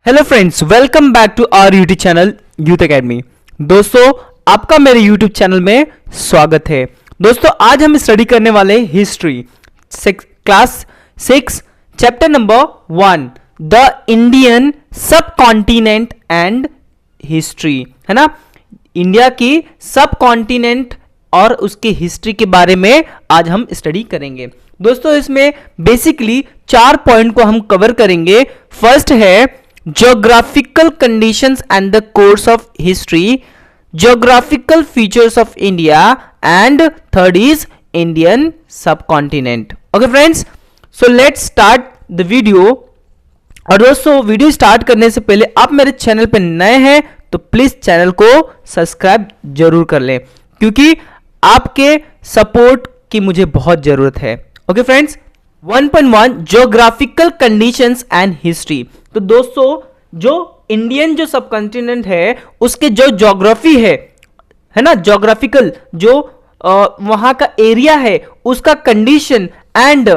Hello friends, welcome back to our YouTube channel Youth Academy. दोस्तों, आपका मेरे YouTube channel में स्वागत है। दोस्तों, आज हम स्टडी करने वाले history class 6 chapter number 1 the Indian सब कॉन्टिनेंट एंड हिस्ट्री, है ना। इंडिया की सब कॉन्टिनेंट और उसकी हिस्ट्री के बारे में आज हम स्टडी करेंगे। दोस्तों, इसमें बेसिकली 4 पॉइंट को हम कवर करेंगे। फर्स्ट है geographical conditions and the course of history, geographical features of India, and third is Indian subcontinent. Okay friends, so let's start the video. और दोस्तों, वीडियो स्टार्ट करने से पहले आप मेरे चैनल पे नए हैं तो प्लीज चैनल को सब्सक्राइब जरूर कर लें, क्योंकि आपके सपोर्ट की मुझे बहुत जरूरत है। Okay friends, 1.1 geographical conditions and history. तो दोस्तों, जो इंडियन जो सब कॉन्टिनेंट है उसके जो ज्योग्राफी है ना, ज्योग्राफिकल जो वहां का एरिया है उसका कंडीशन एंड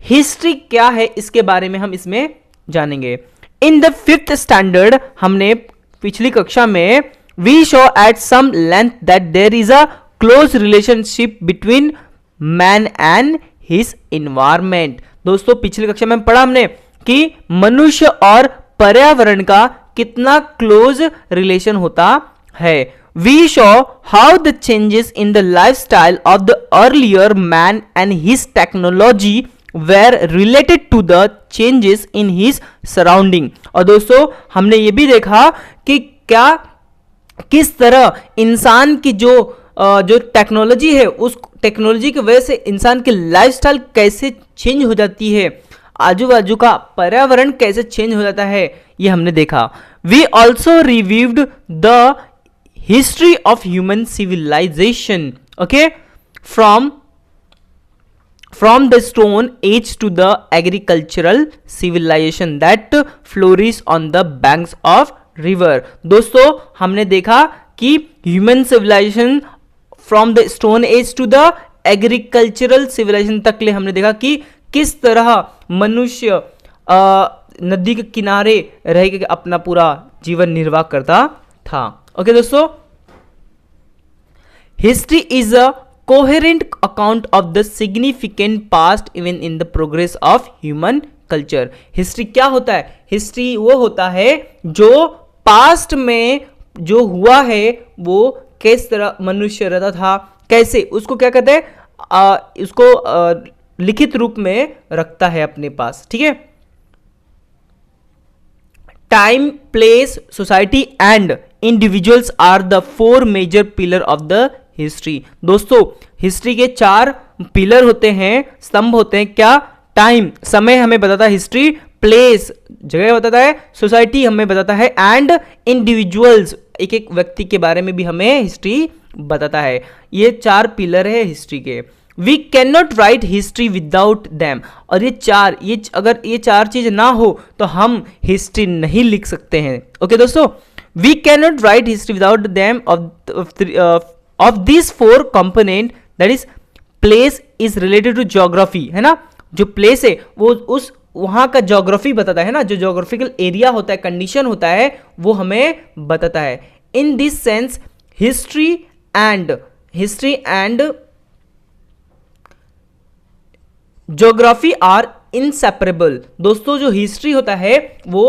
हिस्ट्री क्या है, इसके बारे में हम इसमें जानेंगे। इन द 5th स्टैंडर्ड हमने पिछली कक्षा में we show at some length that there is a close relationship between man and his environment. दोस्तों, पिछली कक्षा में पढ़ा हमने कि मनुष्य और पर्यावरण का कितना क्लोज रिलेशन होता है। We show how the changes in the lifestyle of the earlier man and his technology were related to the changes in his surrounding. और दोस्तों, हमने ये भी देखा कि किस तरह इंसान की जो टेक्नोलॉजी है, उस टेक्नोलॉजी की वजह से इंसान की लाइफस्टाइल कैसे चेंज हो जाती है, आजू बाजू का पर्यावरण कैसे चेंज हो जाता है, ये हमने देखा। We also reviewed the history of human civilization, okay, from the stone age to the agricultural civilization that flourish on the banks of river. दोस्तों, हमने देखा कि human civilization from the stone age to the agricultural civilization तक ले हमने देखा कि किस तरह मनुष्य नदी के किनारे रह के अपना पूरा जीवन निर्वाह करता था। ओके दोस्तों, history is a coherent account of the significant past even in the progress of human culture. History क्या होता है? हिस्ट्री वो होता है जो पास्ट में जो हुआ है वो किस तरह मनुष्य रहता था, कैसे, उसको क्या कहते हैं, उसको लिखित रूप में रखता है अपने पास। ठीक है। Time, place, society and individuals are the 4 major pillar of the history. दोस्तों, हिस्ट्री के 4 पिलर होते हैं, स्तंभ होते हैं। क्या? टाइम, समय हमें बताता है हिस्ट्री, प्लेस, जगह बताता है, सोसाइटी हमें बताता है, एंड इंडिविजुअल्स, एक एक व्यक्ति के बारे में भी हमें हिस्ट्री बताता है। ये 4 पिलर है हिस्ट्री के। We can not write history without them. और अगर ये 4 चीज ना हो तो हम हिस्ट्री नहीं लिख सकते हैं। ओके दोस्तों, we can not write history without them of this 4 component, that is place is related to geography, है ना। जो प्लेस है वो उस वहां का ज्योग्राफी बताता है ना, जो ज्योग्राफिकल एरिया होता है, कंडीशन होता है, वो हमें बताता है। In this sense history and geography are inseparable. दोस्तों, जो हिस्ट्री होता है वो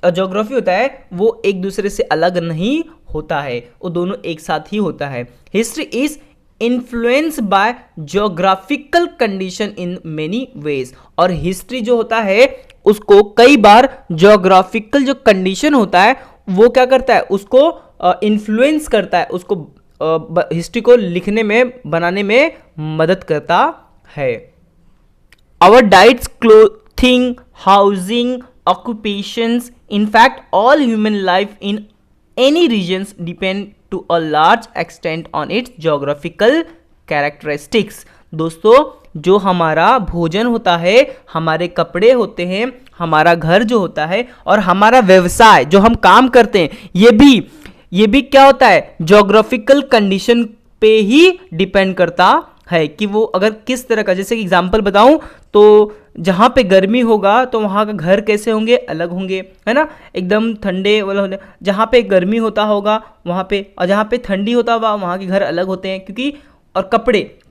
ज्योग्राफी होता है वो एक दूसरे से अलग नहीं होता है, वो दोनों एक साथ ही होता है। History is influence by geographical condition in many ways. और हिस्ट्री जो होता है उसको कई बार ज्योग्राफिकल जो कंडीशन होता है वो क्या करता है, उसको इन्फ्लुएंस करता है, उसको हिस्ट्री को लिखने में, बनाने में मदद करता है। Our diets, clothing, housing, occupations, in fact, all human life in any regions depend to a large extent on its geographical characteristics. दोस्तों, जो हमारा भोजन होता है, हमारे कपड़े होते हैं, हमारा घर जो होता है और हमारा व्यवसाय जो हम काम करते हैं, ये भी क्या होता है, ज्योग्राफिकल कंडीशन पे ही डिपेंड करता है कि वो अगर किस तरह का, जैसे कि एग्जांपल बताऊं तो जहाँ पे गर्मी होगा तो वहाँ का घर कैसे होंगे, अलग होंगे, है ना, एकदम ठंडे वाला होंगे। जहाँ पे गर्मी होता होगा वहाँ पे, और जहाँ पे ठंडी होता होगा वहाँ के घर अलग होते हैं, क्योंकि और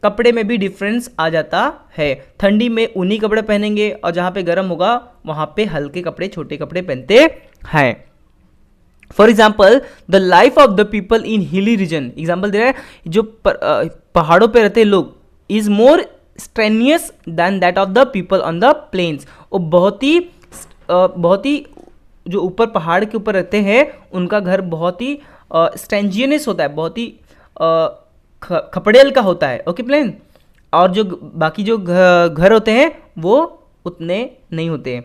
कपड़े में भी डिफरेंस आ जाता है। ठंडी में ऊनी कपड़े पहनेंगे और जहाँ पे गर्म होगा वहाँ पे हल्के कपड़े, छोटे कपड़े पहनते हैं। For example the life of the people in hilly region, example दे रहा है, जो पहाड़ों पे रहते लोग, is more strenuous than that of the people on the plains. वो बहुत ही जो ऊपर पहाड़ के ऊपर रहते हैं उनका घर बहुत ही स्ट्रेंजियस होता है, बहुत ही खपड़ेल का होता है, ओके प्लेन। और जो बाकी जो घर होते हैं वो उतने नहीं होते हैं।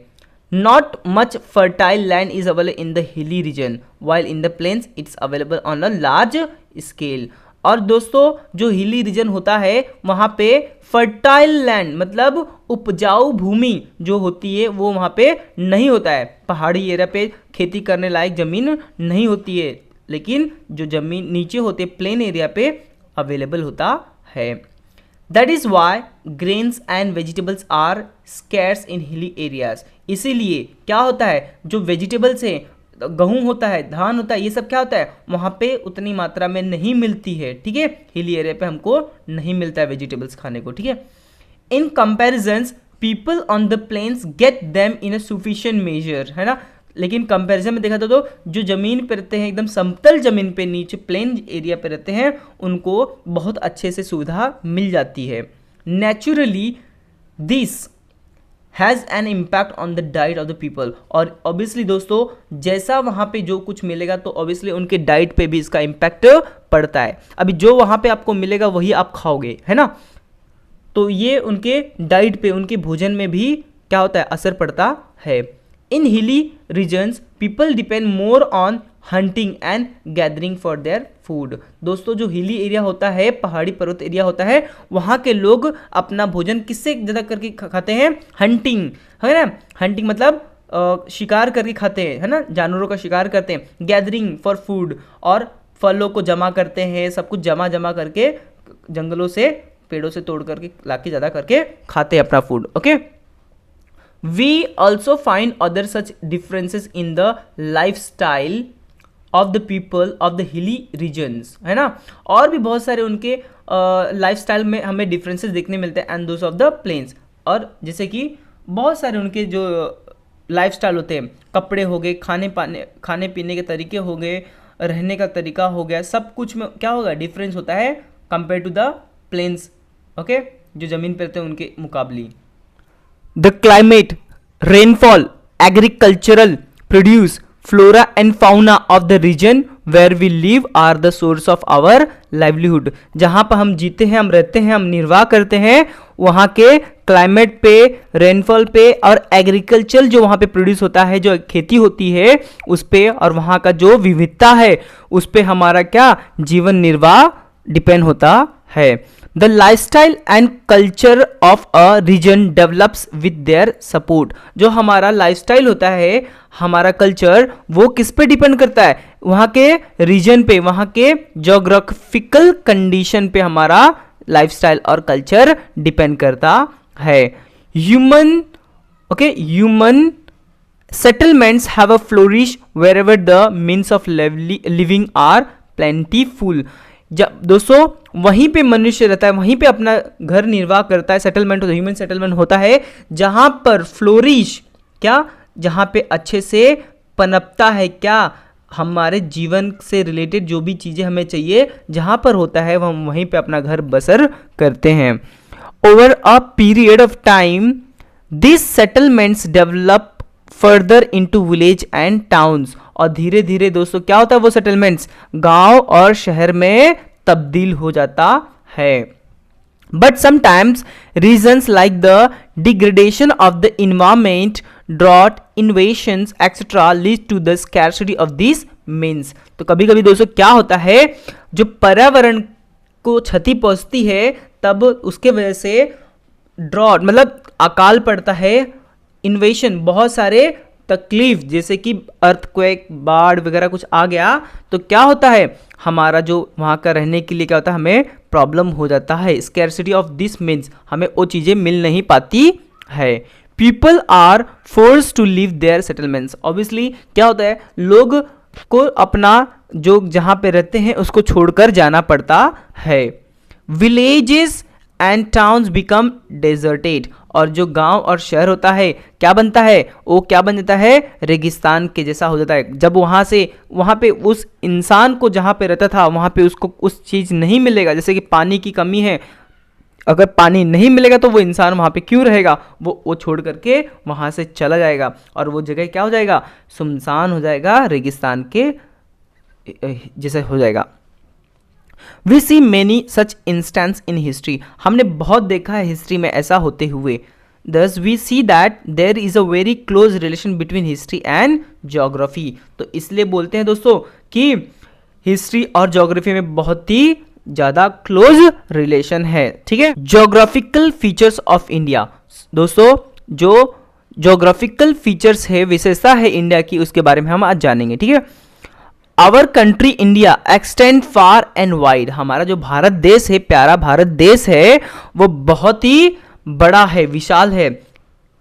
Not much fertile land is available in the hilly region while in the plains it's available on a large scale. और दोस्तों जो हिली रीजन होता है वहाँ पे फर्टाइल लैंड मतलब उपजाऊ भूमि जो होती है वो वहाँ पे नहीं होता है। पहाड़ी एरिया पे खेती करने लायक ज़मीन नहीं होती है, लेकिन जो ज़मीन नीचे होते प्लेन एरिया पे अवेलेबल होता है। That is why grains and vegetables are scarce in hilly areas. इसीलिए क्या होता है, जो वेजिटेबल्स है, गेहूँ होता है, धान होता है, ये सब क्या होता है वहाँ पे उतनी मात्रा में नहीं मिलती है, ठीक है। हिली एरिया पे हमको नहीं मिलता है वेजिटेबल्स खाने को, ठीक है। In comparisons people on the plains get them in a sufficient measure, है ना। लेकिन कंपैरिजन में देखा तो जो ज़मीन पे रहते हैं, एकदम समतल ज़मीन पे, नीचे प्लेन एरिया पे रहते हैं, उनको बहुत अच्छे से सुविधा मिल जाती है। Naturally this has an impact on the diet of the people. और ऑब्वियसली दोस्तों जैसा वहाँ पे जो कुछ मिलेगा तो ऑब्वियसली उनके डाइट पे भी इसका इम्पैक्ट पड़ता है। अभी जो वहाँ पे आपको मिलेगा वही आप खाओगे, है ना, तो ये उनके डाइट पे, उनके भोजन में भी क्या होता है, असर पड़ता है। In hilly regions people depend more on hunting and gathering for their food. दोस्तों जो हिली एरिया होता है, पहाड़ी पर्वत एरिया होता है, वहाँ के लोग अपना भोजन किससे ज़्यादा करके खाते हैं, हंटिंग, है ना। हंटिंग मतलब शिकार करके खाते हैं, है ना, जानवरों का शिकार करते हैं। गैदरिंग फॉर फूड, और फलों को जमा करते हैं, सब कुछ जमा करके जंगलों से, पेड़ों से तोड़ करके लाके ज़्यादा करके खाते हैं अपना food, okay. We also find other such differences in the lifestyle of the people of the hilly regions, है ना। और भी बहुत सारे उनके लाइफस्टाइल में हमें डिफरेंसेस देखने मिलते हैं and those of the plains. और जैसे कि बहुत सारे उनके जो लाइफस्टाइल होते हैं, कपड़े हो गए, खाने पीने के तरीके हो गए, रहने का तरीका हो गया, सब कुछ में क्या होगा, डिफरेंस होता है compare to the plains, okay, जो ज़मीन पर रहते हैं उनके मुकाबले। The climate, rainfall, agricultural produce, flora and fauna of the region where we live are the source of our livelihood। जहाँ पर हम जीते हैं, हम रहते हैं, हम निर्वाह करते हैं, वहाँ के क्लाइमेट पे, रेनफॉल पे और एग्रीकल्चर जो वहाँ पे प्रोड्यूस होता है, जो खेती होती है उस पे, और वहाँ का जो विविधता है उस पे हमारा क्या जीवन निर्वाह डिपेंड होता है। The lifestyle and culture of a region develops with their support. जो हमारा लाइफस्टाइल होता है, हमारा कल्चर, वो किस पे डिपेंड करता है, वहाँ के रीजन पे, वहाँ के जोग्राफिकल कंडीशन पे हमारा लाइफस्टाइल और कल्चर डिपेंड करता है। Human settlements have a flourish wherever the means of living are plentiful. जब दोस्तों वहीं पे मनुष्य रहता है, वहीं पे अपना घर निर्वाह करता है, सेटलमेंट होता है, ह्यूमन सेटलमेंट होता है, जहाँ पर फ्लोरिश, क्या, जहाँ पे अच्छे से पनपता है, क्या, हमारे जीवन से रिलेटेड जो भी चीज़ें हमें चाहिए, जहाँ पर होता है हम वहीं पे अपना घर बसर करते हैं। Over a period of time this settlements develop further into village and towns. और धीरे धीरे दोस्तों क्या होता है, वो सेटलमेंट्स गांव और शहर में तब्दील हो जाता है। But sometimes reasons like the degradation of the environment, drought, invasions etcetera lead to the scarcity of this means. तो कभी कभी दोस्तों क्या होता है, जो पर्यावरण को क्षति पहुंचती है तब उसके वजह से ड्रॉट मतलब अकाल पड़ता है, इन्वेशन बहुत सारे तकलीफ, जैसे कि अर्थक्वेक, बाढ़ वगैरह कुछ आ गया तो क्या होता है, हमारा जो वहाँ का रहने के लिए क्या होता है, हमें प्रॉब्लम हो जाता है। स्कैर्सिटी ऑफ दिस मीन्स हमें वो चीज़ें मिल नहीं पाती है। People are force to leave their settlements. Obviously क्या होता है, लोग को अपना जो जहां पे रहते हैं उसको छोड़कर जाना पड़ता है। Villages and towns become deserted, और जो गांव और शहर होता है क्या बनता है, वो क्या बन जाता है, रेगिस्तान के जैसा हो जाता है। जब वहां पे उस इंसान को जहां पे रहता था वहां पे उसको उस चीज नहीं मिलेगा, जैसे कि पानी की कमी है, अगर पानी नहीं मिलेगा तो वो इंसान वहाँ पे क्यों रहेगा, वो छोड़ करके वहाँ से चला जाएगा और वो जगह क्या हो जाएगा, सुनसान हो जाएगा, रेगिस्तान के जैसे हो जाएगा। We see many such instance in history, हमने बहुत देखा है हिस्ट्री में ऐसा होते हुए। Thus we see that there is a very close relation between history and geography, तो इसलिए बोलते हैं दोस्तों कि हिस्ट्री और ज्योग्राफी में बहुत ही ज्यादा क्लोज रिलेशन है। ठीक है, ज्योग्राफिकल फीचर्स ऑफ इंडिया, दोस्तों जो ज्योग्राफिकल फीचर्स है, विशेषता है इंडिया की, उसके बारे में हम आज जानेंगे। ठीक है, our country India extend far and wide, हमारा जो भारत देश है, प्यारा भारत देश है, वो बहुत ही बड़ा है, विशाल है।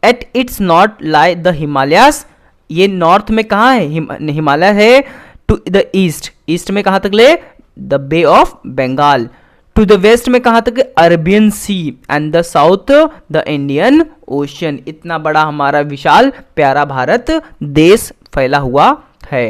At its north lie the Himalayas, ये नॉर्थ में कहाँ है, हिमालय है। टू द ईस्ट, ईस्ट में कहाँ तक ले, the bay of Bengal. To the west में कहाँ तक, Arabian sea, and the south the Indian ocean. इतना बड़ा हमारा विशाल प्यारा भारत देश फैला हुआ है।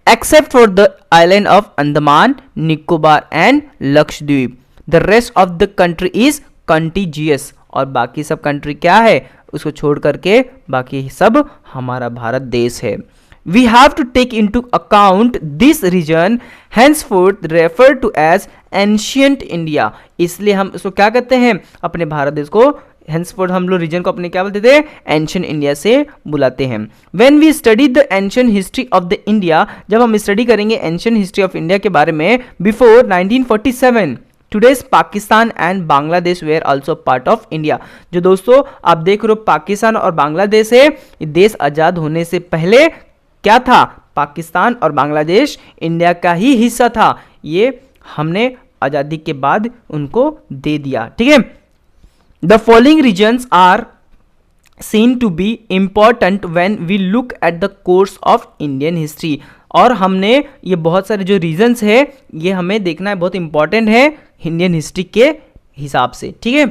Except for the island of Andaman Nicobar and Lakshadweep, the rest of the country is contiguous, और बाकी सब कंट्री क्या है, उसको छोड़ करके बाकी सब हमारा भारत देश है। We have to take into account this region henceforth referred to as ancient India, इसलिए हम इसको क्या कहते हैं, अपने भारत देश को henceforth हम लोग रीजन को अपने क्या बोलते थे, एंशियंट इंडिया से बुलाते हैं। When we study the ancient history of the India, जब हम स्टडी करेंगे एंशियंट हिस्ट्री ऑफ इंडिया के बारे में, before 1947 today's Pakistan and Bangladesh where also part of India. जो दोस्तों आप देख रहे हो पाकिस्तान और बांग्लादेश है, ये देश आजाद होने से पहले क्या था, पाकिस्तान और बांग्लादेश इंडिया का ही हिस्सा था, ये हमने आजादी के बाद उनको दे दिया। ठीक है, the following regions are seen to be important when we look at the course of Indian history, और हमने ये बहुत सारे जो रीजन्स है ये हमें देखना है, बहुत इंपॉर्टेंट है इंडियन हिस्ट्री के हिसाब से। ठीक है,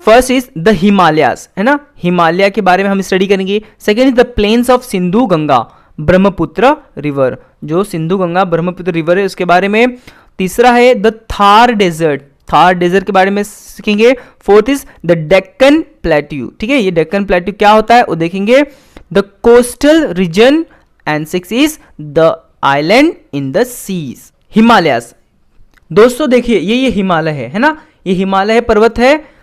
फर्स्ट इज द हिमालयास, है ना, हिमालय के बारे में हम स्टडी करेंगे। Second is the plains of Sindhu Ganga Brahmaputra river, जो सिंधु गंगा ब्रह्मपुत्र रिवर है उसके बारे में। तीसरा है the Thar desert, Thar desert के बारे में सीखेंगे। Fourth is the Deccan plateau, ठीक है, ये डेक्कन प्लेट्यू क्या होता है वो देखेंगे। The coastal region, and six is the island in the seas. Himalayas दोस्तों देखिए ये हिमालय है ना, ये हिमालय पर्वत है।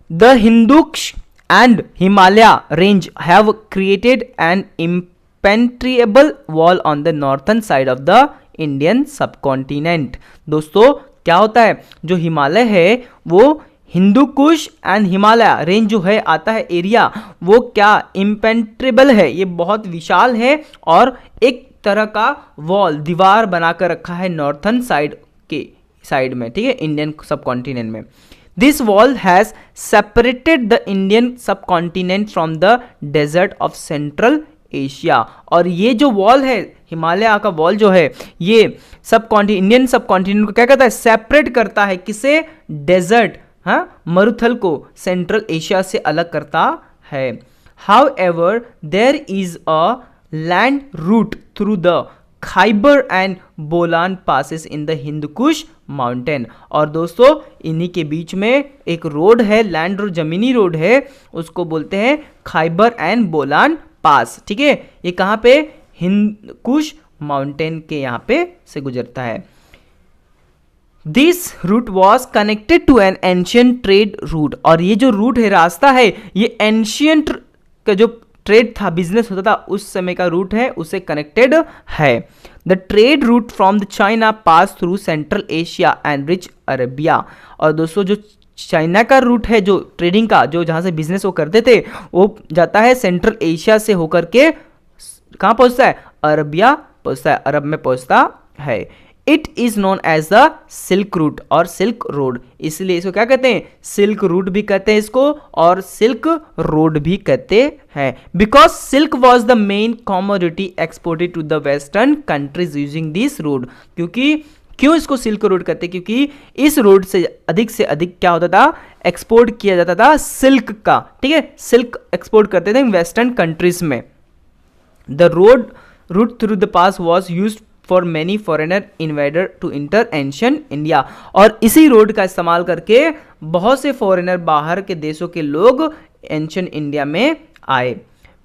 The Hinduksh and Himalaya range have created an impenetrable wall on the northern side of the Indian subcontinent। दोस्तों क्या होता है, जो हिमालय है वो हिंदू कुश एंड हिमालय रेंज जो है आता है एरिया, वो क्या इम्पेनेट्रेबल है, ये बहुत विशाल है और एक तरह का वॉल दीवार बनाकर रखा है नॉर्थन साइड के साइड में, ठीक है, इंडियन सबकॉन्टिनेंट में। This wall has separated the Indian subcontinent from the desert of Central Asia। और ये जो वॉल है, हिमालय का वॉल जो है, ये इंडियन सबकॉन्टिनेंट को क्या करता है, सेपरेट करता है, किसे, डेजर्ट, हाँ, मरुथल को सेंट्रल एशिया से अलग करता है। However, there is a land route through the Khyber and Bolan passes in the Hindu Kush mountain. और दोस्तों इन्हीं के बीच में एक रोड है, लैंड रोड, जमीनी रोड है, उसको बोलते हैं खाइबर एंड बोलान पास। ठीक है, ये कहाँ पे, हिंद कुश माउंटेन के यहाँ पे से गुजरता है। This route was connected to an ancient trade route, और ये जो रूट है, रास्ता है, ये एंशियंट का जो ट्रेड था, बिजनेस होता था उस समय का रूट है, उससे कनेक्टेड है। The trade route from the China pass through central Asia and rich Arabia. और दोस्तों जो चाइना का रूट है, जो ट्रेडिंग का, जो जहाँ से बिजनेस वो करते थे, वो जाता है सेंट्रल एशिया से होकर के कहाँ पहुँचता है, अरबिया पहुँचता है, अरब में पहुँचता है। It is known as the silk route और सिल्क रोड, इसलिए इसको क्या कहते हैं, सिल्क रूट भी कहते हैं इसको और सिल्क रोड भी कहते हैं, because silk was the main commodity exported to the western countries using this road. क्यों इसको सिल्क रोड कहते हैं, क्योंकि इस रोड से अधिक क्या होता था, एक्सपोर्ट किया जाता था सिल्क का, ठीक है, सिल्क एक्सपोर्ट करते थे वेस्टर्न कंट्रीज में। The road route through the pass was use for many foreigner invader to enter ancient India, और इसी रोड का इस्तेमाल करके बहुत से फॉरेनर बाहर के देशों के लोग एंशिएंट इंडिया में आए।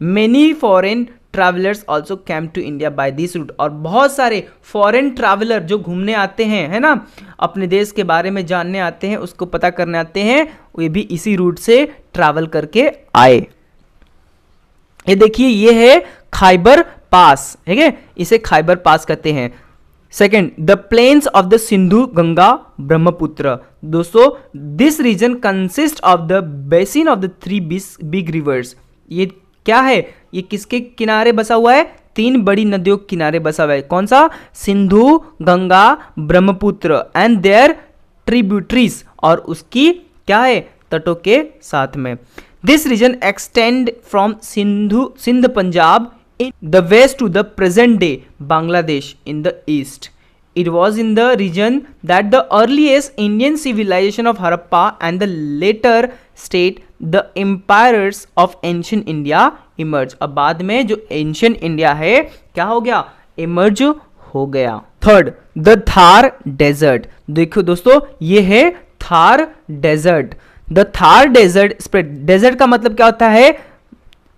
Many foreign travellers also came to India by this route, और बहुत सारे फॉरेन ट्रैवलर जो घूमने आते हैं, है ना, अपने देश के बारे में जानने आते हैं, उसको पता करने आते हैं, वे भी इसी रूट से ट्रैवल करके आए। ये देखिए, ये है खाइबर पास, ठीक है, इसे खाइबर पास कहते हैं। Second, the plains of the Sindhu Ganga Brahmaputra. दोस्तों, this region consist of the basin of the 3 big rivers. ये क्या है, ये किसके किनारे बसा हुआ है, 3 बड़ी नदियों के किनारे बसा हुआ है। कौन सा, Sindhu Ganga Brahmaputra and their tributaries, और उसकी क्या है, तटों के साथ में। This region extend from Sindh Punjab in the west to the present day Bangladesh in the east. It was in the region that the earliest Indian civilization of Harappa and the later state the empires of ancient India emerged. अब बाद में जो ancient India है क्या हो गया, emerge हो गया। Third, the Thar desert। देखो दोस्तों, ये है Thar desert। The Thar desert spread, desert का मतलब क्या होता है,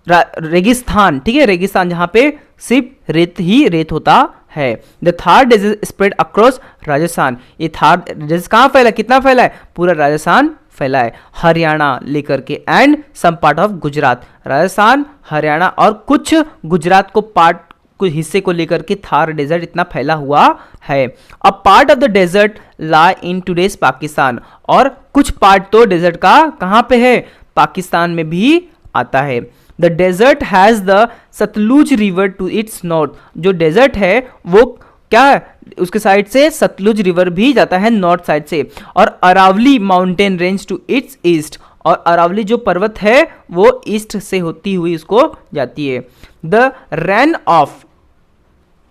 रेगिस्तान, ठीक है, रेगिस्तान जहां पे सिर्फ रेत ही रेत होता है। The Thar desert spread across Rajasthan. ये थार डेजर्ट कहाँ फैला है, कितना फैला है, पूरा राजस्थान फैला है, हरियाणा लेकर के, and some part of Gujarat. Rajasthan, Haryana और कुछ गुजरात को कुछ हिस्से को लेकर के थार डेजर्ट इतना फैला हुआ है। A part of the desert lie in today's Pakistan, और कुछ पार्ट तो डेजर्ट का कहाँ पे है, पाकिस्तान में भी आता है। The desert has the Sutlej river to its north. जो डेजर्ट है वो क्या है, उसके साइड से सतलुज रिवर भी जाता है नॉर्थ साइड से, और Aravalli mountain range to its east, और अरावली जो पर्वत है वो ईस्ट से होती हुई उसको जाती है। The Rann of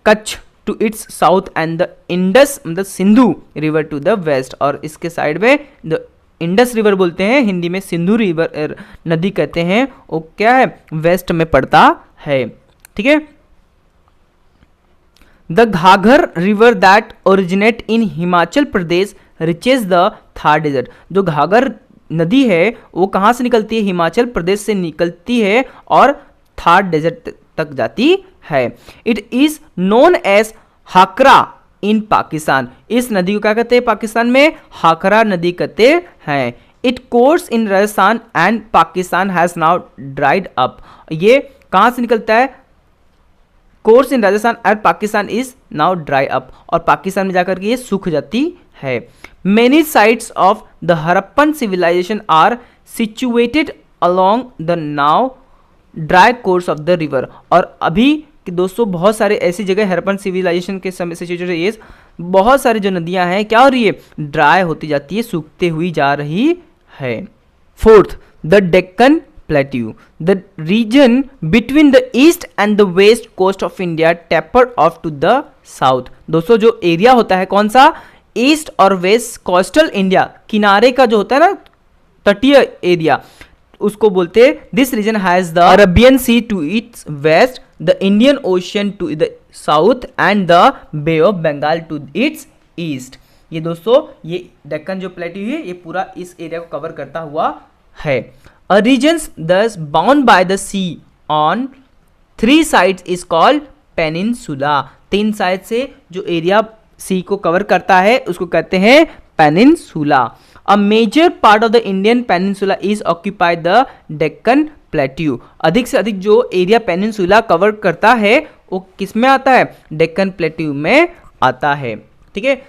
Kutch to its south and the Indus मतलब Sindhu river to the west, और इसके साइड में द इंडस रिवर बोलते हैं, हिंदी में सिंधु रिवर नदी कहते हैं, वो क्या है, वेस्ट में पड़ता है, ठीक है। The Ghaggar river that originate in Himachal Pradesh reaches the Thar desert. जो घाघर नदी है वो कहाँ से निकलती है, हिमाचल प्रदेश से निकलती है और थार डेजर्ट तक जाती है। इट इज नोन एज हाकरा इन पाकिस्तान। इस नदी को क्या कहते हैं, पाकिस्तान में हाकरा नदी कहते हैं। It course in Rajasthan and Pakistan has now dried up. ये कहाँ से निकलता है, course in Rajasthan and Pakistan is now dry up, और पाकिस्तान में जाकर के ये सूख जाती है। Many sites of the Harappan civilisation are situated along the now dry course of the river. और अभी कि दोस्तों बहुत सारे ऐसी जगह हरप्पन सिविलाइजेशन के समय से ये बहुत सारी जो नदियां हैं क्या हो रही है, ड्राई होती जाती है, सूखते हुई जा रही है। Fourth, the Deccan plateau, the region between the east and the west coast of India tapered off to the south. दोस्तों जो एरिया होता है कौन सा, ईस्ट और वेस्ट कोस्टल इंडिया, किनारे का जो होता है ना तटीय एरिया, उसको बोलते हैं। This region has the Arabian sea to its west, the Indian ocean to the south and the bay of Bengal to its east. ये दोस्तों ये डेक्कन जो प्लेट्यू है ये पूरा इस एरिया को कवर करता हुआ है। A region thus bound by the sea on 3 sides is called peninsula. 3 side से जो एरिया सी को कवर करता है उसको कहते हैं peninsula. A major part of the Indian peninsula is occupied the Deccan Plateau। अधिक से अधिक जो एरिया पेनिनसुला कवर करता है वो किस में आता है, डेक्कन प्लेट्यू में आता है, ठीक है।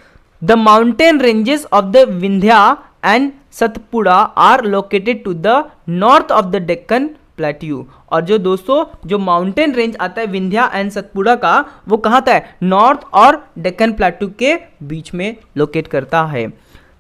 The mountain ranges of the Vindhya and Satpura are located to the north of the Deccan plateau. और जो दोस्तों जो माउंटेन रेंज आता है विंध्या एंड सतपुड़ा का, वो कहाँ आता है, नॉर्थ और डेक्कन प्लेट्यू के बीच में लोकेट करता है।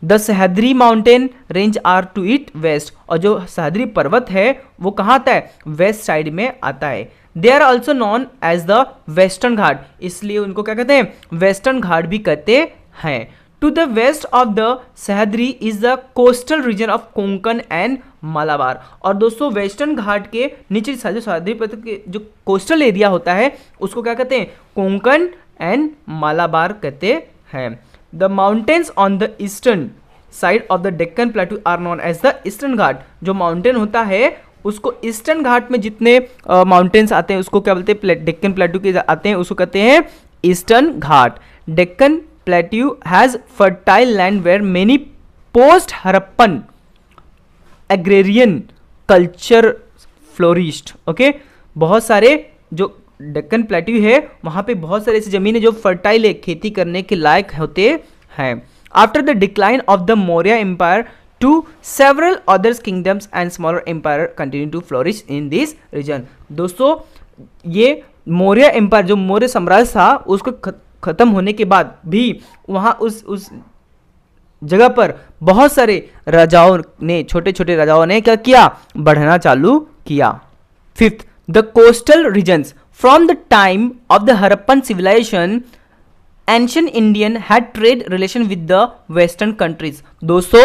The Sahyadri mountain range are to it west, और जो सह्याद्री पर्वत है वो कहाँ आता है, वेस्ट साइड में आता है। They are also known as the western Ghat, इसलिए उनको क्या कहते हैं, वेस्टर्न घाट भी कहते हैं। To the west of the Sahyadri is the coastal region of Konkan and Malabar. और दोस्तों वेस्टर्न घाट के नीचे सह्याद्री पर्वत के जो कोस्टल एरिया होता है उसको क्या कहते हैं, कोंकण एंड मालाबार कहते हैं। The mountains on the eastern side of the Deccan plateau are known as the eastern Ghat. जो माउंटेन होता है उसको ईस्टर्न घाट में जितने माउंटेन्स आते हैं उसको क्या बोलते हैं, डेक्कन प्लेट्यू के आते हैं उसको कहते हैं eastern Ghat. Deccan plateau has fertile land where many post Harappan agrarian culture flourished. Okay, बहुत सारे जो डेक्कन प्लेट्यू है वहाँ पे बहुत सारे ऐसी जमीन है जो फर्टाइल है, खेती करने के लायक होते हैं। After the decline of the Maurya empire to several others kingdoms and smaller empire continue to flourish in this region. दोस्तों ये मौर्य एम्पायर जो मौर्य साम्राज्य था उसको खत्म होने के बाद भी वहाँ उस जगह पर बहुत सारे राजाओं ने, छोटे छोटे राजाओं ने क्या किया, बढ़ना चालू किया। Fifth, the coastal regions from the time of the Harappan civilisation ancient Indian had trade relation with the western countries. दोस्तों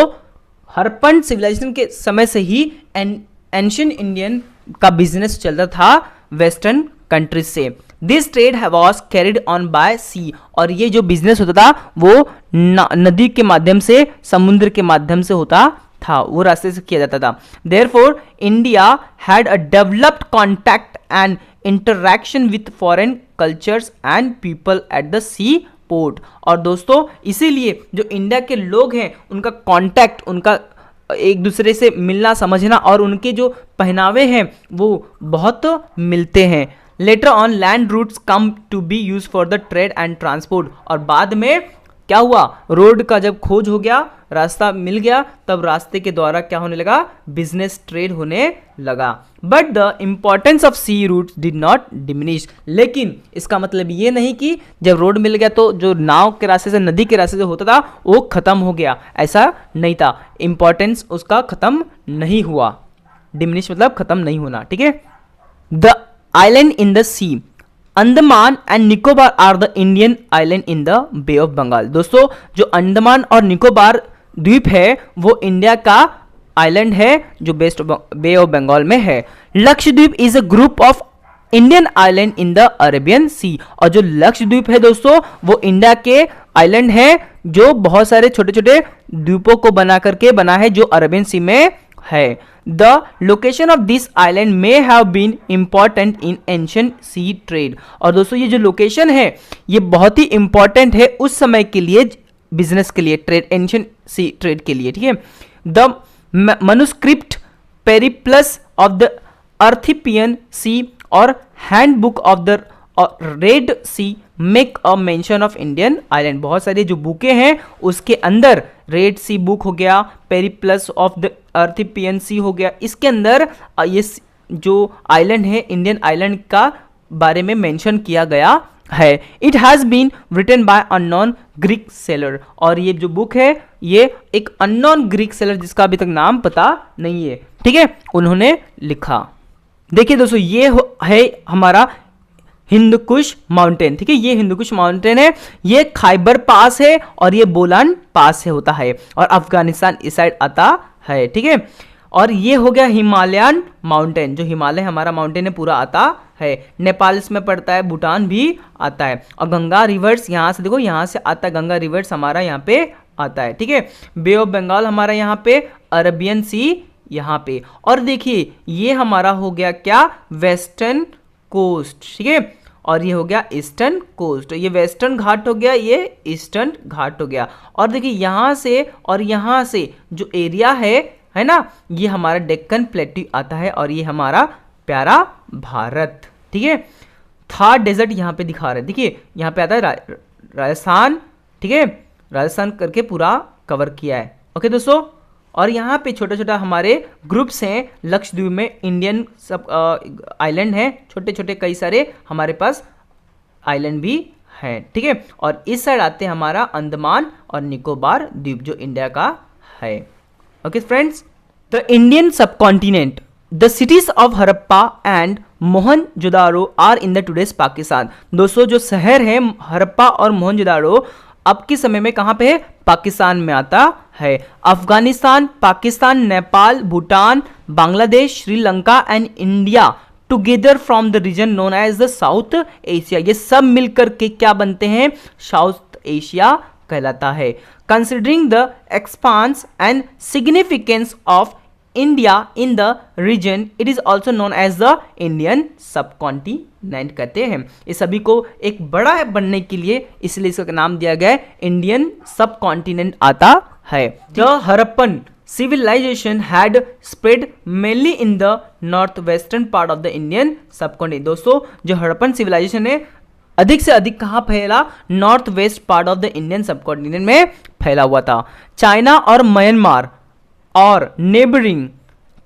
हड़प्पन सिविलाइजेशन के समय से ही एंशियंट इंडियन का बिजनेस चलता था वेस्टर्न कंट्रीज से। This trade was carried on by sea, और ये जो बिजनेस होता था वो नदी के माध्यम से, समुद्र के माध्यम से होता था, वो रास्ते से किया जाता था। Therefore India had a developed contact and interaction with foreign cultures and people at the sea port. और दोस्तों इसीलिए जो इंडिया के लोग हैं उनका कॉन्टैक्ट, उनका एक दूसरे से मिलना समझना और उनके जो पहनावे हैं वो बहुत मिलते हैं। Later on land routes come to be use for the trade and transport, और बाद में क्या हुआ, रोड का जब खोज हो गया, रास्ता मिल गया, तब रास्ते के द्वारा क्या होने लगा, बिजनेस ट्रेड होने लगा। But the importance of sea route did not diminish, लेकिन इसका मतलब ये नहीं कि जब रोड मिल गया तो जो नाव के रास्ते से, नदी के रास्ते से होता था वो खत्म हो गया, ऐसा नहीं था। इंपॉर्टेंस उसका खत्म नहीं हुआ, डिमिनिश मतलब खत्म नहीं होना, ठीक है। The island in the sea, Andaman and Nicobar are the Indian island in the bay of Bengal. दोस्तों जो अंडमान और निकोबार द्वीप है वो इंडिया का आइलैंड है जो बे ऑफ बंगाल में है। Lakshadweep is a group of Indian island in the Arabian sea, और जो लक्षद्वीप है दोस्तों वो इंडिया के आइलैंड है जो बहुत सारे छोटे छोटे द्वीपों को बना करके बना है जो अरेबियन सी में है। The location of this island may have been important in ancient sea trade, और दोस्तों ये जो लोकेशन है ये बहुत ही इंपॉर्टेंट है उस समय के लिए, बिजनेस के लिए, ट्रेड, एंशिएंट सी ट्रेड के लिए, ठीक है। The manuscript Periplus of the Erythraean sea और handbook of the red sea make a mention of Indian island. बहुत सारी जो बुकें हैं उसके अंदर रेड सी बुक हो गया, पेरिप्लस ऑफ द अर्थिपियन सी हो गया, इसके अंदर ये जो आइलैंड है इंडियन आइलैंड का बारे में मेंशन किया गया है। It has been written by unknown Greek sailor, और ये जो बुक है ये एक अननोन ग्रीक सेलर जिसका अभी तक नाम पता नहीं है, ठीक है, उन्होंने लिखा। देखिए दोस्तों ये है हमारा हिंदकुश माउंटेन, ठीक है, ये हिंदकुश माउंटेन है, ये खाइबर पास है और ये बोलान पास से होता है और अफगानिस्तान इस साइड आता है, ठीक है। और ये हो गया हिमालयन माउंटेन, जो हिमालय हमारा माउंटेन है पूरा आता है, नेपाल इसमें पड़ता है, भूटान भी आता है, और गंगा रिवर्स यहाँ से देखो यहाँ से आता है, गंगा रिवर्स हमारा यहाँ पे आता है, ठीक है। बे ऑफ बंगाल हमारा यहाँ पे, अरबियन सी यहाँ पे, और देखिए ये हमारा हो गया क्या, वेस्टर्न कोस्ट, ठीक है, और ये हो गया ईस्टर्न कोस्ट, ये वेस्टर्न घाट हो गया, ये ईस्टर्न घाट हो गया। और देखिए यहाँ से और यहाँ से जो एरिया है ना, ये हमारा डेक्कन प्लेट्यू आता है और ये हमारा प्यारा भारत, ठीक है। थार डेजर्ट यहाँ पे दिखा रहे हैं, देखिए यहाँ पे आता है राजस्थान, ठीक है, राजस्थान करके पूरा कवर किया है, ओके दोस्तों। और यहाँ पे छोटा छोटा हमारे ग्रुप्स हैं। लक्षद्वीप में इंडियन सब आइलैंड हैं, छोटे छोटे कई सारे हमारे पास आइलैंड भी हैं, ठीक है। और इस साइड आते हैं हमारा अंडमान और निकोबार द्वीप जो इंडिया का है। Okay friends, the Indian subcontinent, the cities of Harappa and Mohenjodaro are in the today's Pakistan. दोस्तों जो शहर है हड़प्पा और मोहनजोदारो अब के समय में कहां पे है? पाकिस्तान में आता है। Afghanistan, Pakistan, Nepal, Bhutan, Bangladesh, Sri Lanka and India together from the region known as the South Asia, ये सब मिलकर के क्या बनते हैं? साउथ एशिया कहलाता है। Considering the expanse and significance of India in the region it is also known as the Indian subcontinent कहते हैं। इस सभी को एक बड़ा बनने के लिए इसलिए इसका नाम दिया गया है इंडियन सबकॉन्टिनेंट आता है। The Harappan civilization had spread mainly in the northwestern part of the Indian subcontinent। दोस्तों जो हड़प्पन सिविलाइजेशन है अधिक से अधिक कहाँ फैला? North west part of the Indian subcontinent में फैला हुआ था। चाइना और म्यांमार और नेबरिंग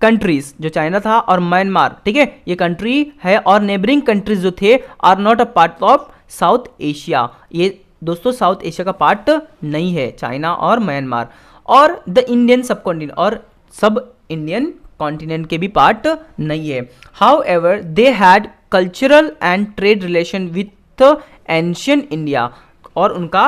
कंट्रीज, जो चाइना था और म्यांमार, ठीक है, ये कंट्री है और नेबरिंग कंट्रीज जो थे are not a part of South Asia. ये दोस्तों साउथ एशिया का पार्ट नहीं है, चाइना और म्यांमार। और द इंडियन सबकॉन्टिनेंट, और सब इंडियन कॉन्टिनेंट के भी पार्ट नहीं है। How ever they had cultural and trade relation with ancient India, और उनका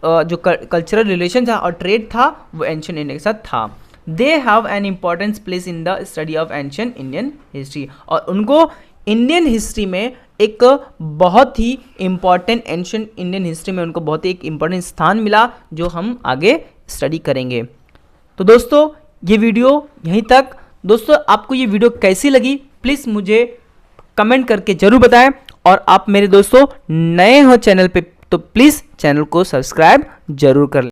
जो कल्चरल रिलेशन था और ट्रेड था वो एंशियंट इंडिया के साथ था। They have an importance place in the study of ancient Indian history, और उनको इंडियन हिस्ट्री में एक बहुत ही इंपॉर्टेंट एंशियंट इंडियन हिस्ट्री में उनको बहुत ही एक इंपॉर्टेंट स्थान मिला जो हम आगे स्टडी करेंगे। तो दोस्तों ये वीडियो यहीं तक। दोस्तों आपको ये वीडियो कैसी लगी प्लीज़ मुझे कमेंट करके जरूर बताएं, और आप मेरे दोस्तों नए हो चैनल पे तो प्लीज़ चैनल को सब्सक्राइब जरूर कर लें।